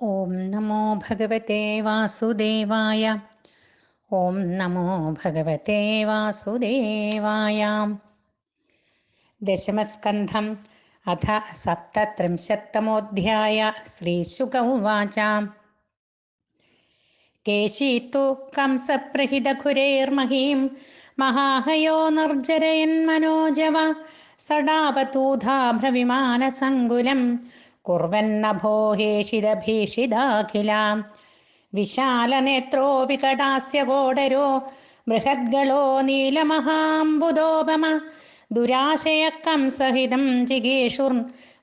ഓം നമോ ഭഗവതേ വാസുദേവായ. ഓം നമോ ഭഗവതേ വാസുദേവായ. ദശമസ്കന്ധം അഥ സപ്തത്രിംശത്തമോऽധ്യായ. ശ്രീശുക ഉവാച. കേശീ തു കംസപ്രഹിതഖുരൈർമഹീം മഹാഹയോ നിർജ്ജരയന്മനോജവ സടാവതൂധാഭ്രവിമാനസങ്കുലം കുർവന്നഭോ ഹേഷിതഭീഷിതാഖിലാം വിശാലനേത്രോ വികടാസ്യ കോടരോ ബൃഹദ്ഗളോ നീലമഹാംബുദോപമ ദുരാശയ കംസഹിതം ജിഗേഷുർ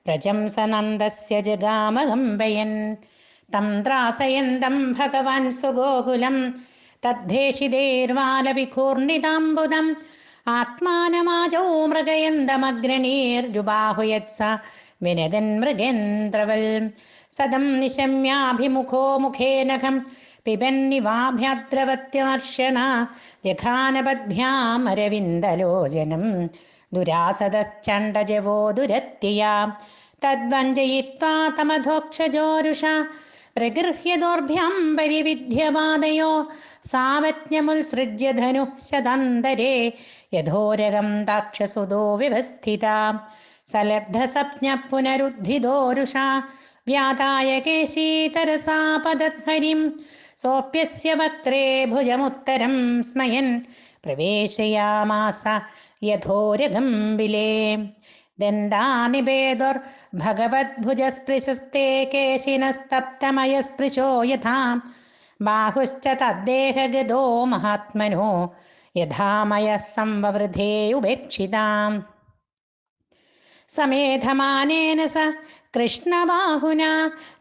പ്രജംസനന്ദസ്യ ജഗാമകമ്പയൻ തം ത്രാസയന്തം ഭഗവാൻ സുഗോകുലം തദ്ദേഷിതേർവാലവിഘൂർണിതാംബുദം ആത്മാനമാജൗ മൃഗയന്തമഗ്രണീർജുബാഹുയത്സ വിനദൻ മൃഗേന്ദ്രവൽ സദം നിശമ്യാഭിമുഖോ മുഖേനഖം പിബന്നിവാഭ്യദ്രവത്യമർഷണ ജഘാനപദ്ഭ്യാമരവിന്ദലോചനം ദുരാസദശ്ചണ്ഡജവോ ദുരത്യയാ തദ്വഞ്ചയിത്വാ തമധോക്ഷജോരുഷ പ്രഗൃഹ്യദോർഭ്യാം പരിവിധ്യപാദയോ സാവജ്ഞമുത്സൃജ്യ ധനുഃ ശതന്തരേ യഥോരകം താക്ഷസുതോ വ്യവസ്ഥിത സലബ്ധസപ്ഞ പുനരുദ്ധിതോരുഷ വ്യാതായ കേശീതരസാ പദദ്ഹരിം സോപ്യസ്യ വക്ത്രേ ഭുജമുത്തരം സ്മയൻ പ്രവേശയാമാസ യഥോരകം വിലേ ദന്താനിഭേദുർഭഗവദ്ഭുജസ്പൃശസ്തേ കേശിനസ്തപ്തമയസ്പൃശോ യഥാ ബാഹുശ്ച തദ്ദേഹഗതോ മഹാത്മനോ യഥാമയഃ സംവവൃധേ ഉപേക്ഷിതാം സമേധമാനേന സ കൃഷ്ണബാഹുനാ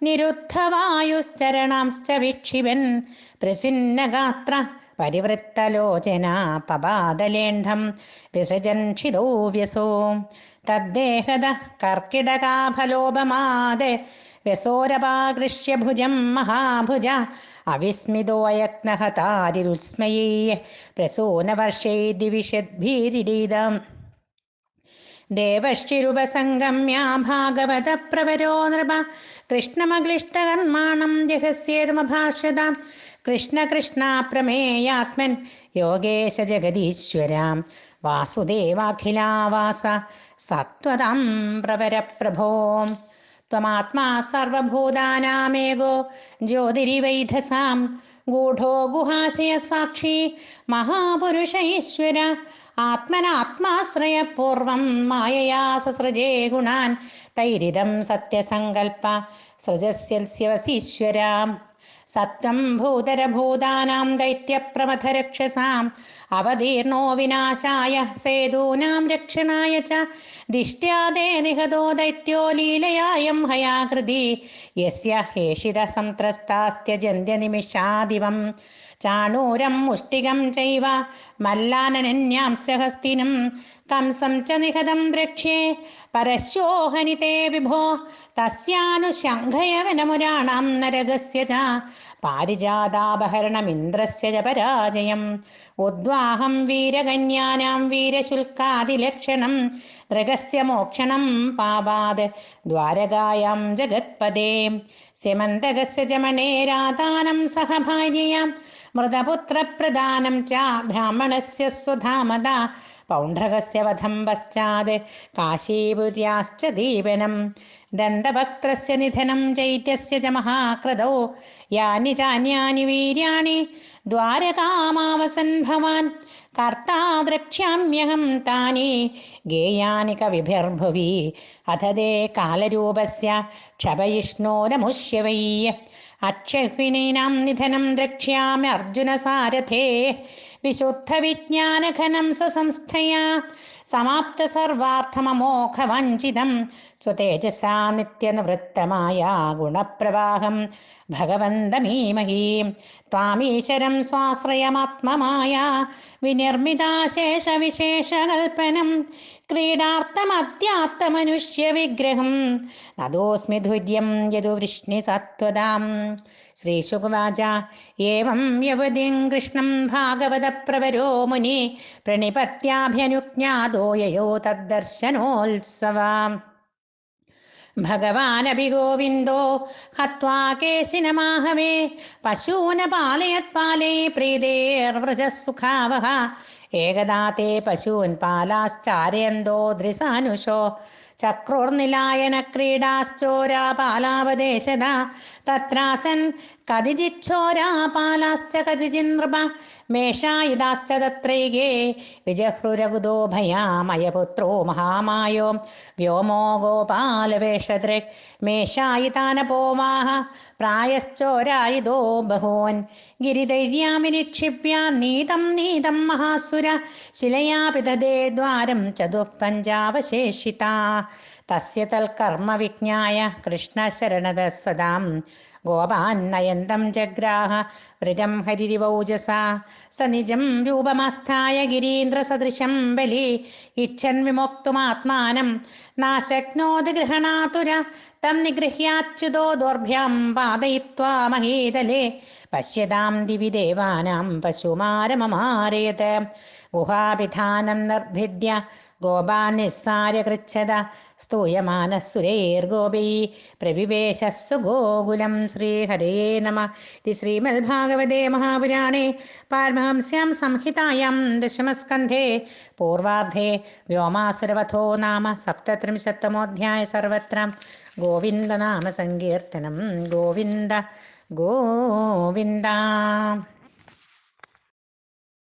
നിരുദ്ധവായുശ്ചരണാംശ്ച വിക്ഷിപൻ പ്രചിന്നഗാത്ര പരിവൃത്തലോചനാ പപാദലേണ്ഡം വിസൃജൻ ക്ഷിതോ വ്യസോ തദ്ദേഹത കർക്കിടകാഫലോപമാദ വ്യസോരപാകൃഷ്യ ഭുജം മഹാഭുജ അവിസ്മിതോയജ്ഞഹതാരിരുത്സ്മയൈ പ്രസൂനവർഷൈ ദിവിഷദ്ഭിരിഡീതം ദേവശ്ചിരുപസംഗമ്യാ ഭാഗവത പ്രവരോ നൃപ കൃഷ്ണമക്ലിഷ്ടകർമാണം ജഹസ്യേതമഭാഷത കൃഷ്ണ കൃഷ്ണ പ്രമേയാത്മൻ യോഗേശ ജഗദീശ്വരാം വാസുദേവാഖിലാവാസ സത്വതാം പ്രവരപ്രഭോ ത്വമാത്മാ സർവഭൂതാനാമേകോ ജ്യോതിരിവൈധസാം ഗൂഢോ ഗുഹാശയ സാക്ഷി മഹാപുരുഷ ഈശ്വര ആത്മനാത്മാശ്രയപൂർവം മായയാ സസൃജേ ഗുണാൻ തൈരിതം സത്യസങ്കൽപ്പ സൃജസ്യവസീശ്വരാം സത്വം ഭൂതരഭൂതാനാം ദൈത്യപ്രമഥരക്ഷസാം അവതീർണോ വിനാശായ സേതൂനാം രക്ഷണായ ച ദിഷ്ട്യാദേ നിഹതോ ദൈത്യോ ലീലയായം ഹയാകൃതി യസ്യ ഹേഷിത സംത്രസ്താസ്ത്യജന്ത്യനിമിഷാദിവം ചാണൂരം മുഷ്ടികം ചൈവ മല്ലാനനന്യാംശ്ച ഹസ്തിനം കംസം ച നിഹതം ദ്രക്ഷ്യേ പരശ്യോ ഹനിതേ വിഭോ തസ്യാനുശംഘയ വനമുരാണാം നരകസ്യ ച പാരിജാതാപഹരണമിന്ദ്രസ്യ ച പരാജയം ഉദ്വാഹം വീരകന്യാനാം വീരശുൽക്കാദിലക്ഷണം നൃഗസ്യ മോക്ഷണം പാപാത് ദ്വാരകായാം ജഗത്പദേ സ്യമന്തകസ്യ ച മണേരാതാനം സഹ ഭാര്യയാം മൃതപുത്രപ്രദാനം ച ബ്രാഹ്മണസ്യ സ്വധാമത പൗണ്ഡ്രകസ്യ വധം പശ്ചാത് കാശീപുര്യാശ്ച ദീപനം ദന്തഭക്ത്രസ്യ നിധനം ചൈത്യസ്യ ച മഹാകൃതൗ യാനി ചാന്യാനി വീര്യാണി ദ്വാരകാമാവസൻ ഭവാൻ കർത്താ ദ്രക്ഷ്യാമ്യഹം താനി ഗേയാനി കവിഭിർഭുവി അഥ തേ കാലരൂപസ്യ ക്ഷപയിഷ്ണോരമുഷ്യ വൈ അക്ഷഹിണീനാം നിധനം ദ്രക്ഷ്യാമി അർജുനസാരഥേ വിശുദ്ധവിജ്ഞാനഘനം സ്വസംസ്ഥയാ സമാപ്ത സർവാർത്ഥമമോഘവഞ്ചിതം സ്വതേജസാ നിത്യനിവൃത്തമായ ഗുണപ്രവാഹം ഭഗവന്തമീമഹീം ത്വാമീശ്വരം സ്വാശ്രയമാത്മമായ വിനിർമ്മിതാശേഷവിശേഷകൽപ്പനം ക്രീഡാർത്ഥമധ്യാത്മനുഷ്യവിഗ്രഹം നതോസ്മി ധുര്യം യദുവൃഷ്ണി സത്വതാം. ശ്രീശുകുവാച. ഏവം യവതിം കൃഷ്ണം ഭാഗവത പ്രവരോ മുനി പ്രണിപത്യാഭ്യനുജ്ഞാതോ യയോ തദ്ദർശനോത്സവ ഭഗവാനപി ഗോവിന്ദോ ഹത്വാ കേശിനമാഹവേ പശൂന പാലയത്പാലേ പ്രീതേർവ്രജസുഖാവഹ ഏകദാ തേ പശൂൻ പാലാശ്ചാരയന്തോ ദൃസാനുഷോ ചക്രോർനിലായന ക്രീഡാശ്ചോരാ പാലാവദേശത തത്രാസൻ കതിജിച്ഛോരാ പാലാശ്ച കതിജിന്നൃപ മേഷായുധാശ്ച തത്രൈകേ വിജഹ്രുരകുതോ ഭയാമയപുത്രോ മഹാമായോ വ്യോമോ ഗോപാലവേഷദൃക് മേഷായിതാനപോവാഹ പ്രായശ്ചോരായുധോ ബഹൂൻ ഗിരിധൈര്യാമിനിക്ഷിപ്യ നീതം നീതം മഹാസുര ശിലയാ പിതദേ ദ്വാരം ചതുഃപഞ്ചാവശേഷിത തസ്യ തൽകർമ്മ വിജ്ഞായ കൃഷ്ണശരണത സദാം ഗോപാൻ നയന്തം ജഗ്രാഹ മൃഗം ഹരിരിവൗജസാ സ നിജം രൂപമാസ്ഥായ ഗിരീന്ദ്രസദൃശം ബലി ഇച്ഛൻ വിമോക്തുമാത്മാനം നാശക്നോതി ഗൃഹണാതുര തം നിഗൃഹ്യാച്യുതോ ദോർഭ്യാം പാദയിത്വാ മഹീതലേ പശ്യതാം ദിവി ദേവാനാം പശുമാരമമാരയത് ഗുഹാപിധാനം നിർഭിദ്യ ഗോപാൻ നിസ്സാര കൃച്ഛത സ്തൂയമാനസുരൈർഗോപൈ പ്രവിവേശസ്സു ഗോകുലം. ശ്രീഹരേ നമഃ. ഇതി ശ്രീമദ്ഭാഗവതേ മഹാപുരാണേ പാരമഹംസ്യാം സംഹിതായാം ദശമസ്കന്ധേ പൂർവാർദ്ധേ വ്യോമാസുരവധോ നാമ സപ്തത്രിംശത്തമോऽധ്യായः. സർവത്ര ഗോവിന്ദനാമസങ്കീർത്തനം. ഗോവിന്ദ ഗോവിന്ദ.